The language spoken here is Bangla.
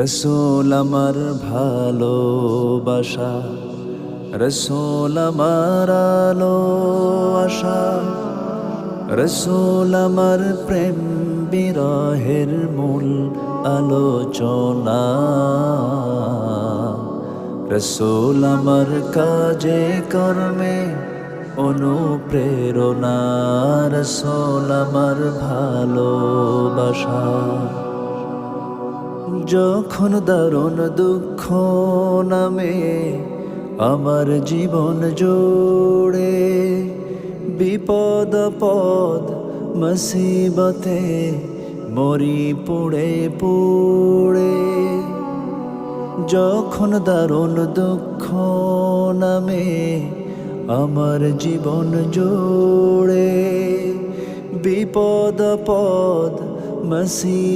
রসূল আমার ভালোবাসা, রসূল আমার আলো আশা, রসূল আমার প্রেম বিরহের মূল আলোচনা। রসূল আমার কাজে কর্মে অনুপ্রেরণা, রসূল আমার ভালোবাসা। যখন দারুণ দুঃখ নামে আমার জীবন জুড়ে, বিপদ পদ মুসিবতে মরি পুড়ে পুড়ে। যখন দারুণ দুঃখ নামে আমার জীবন জুড়ে, বিপদ পদ মুসিবতে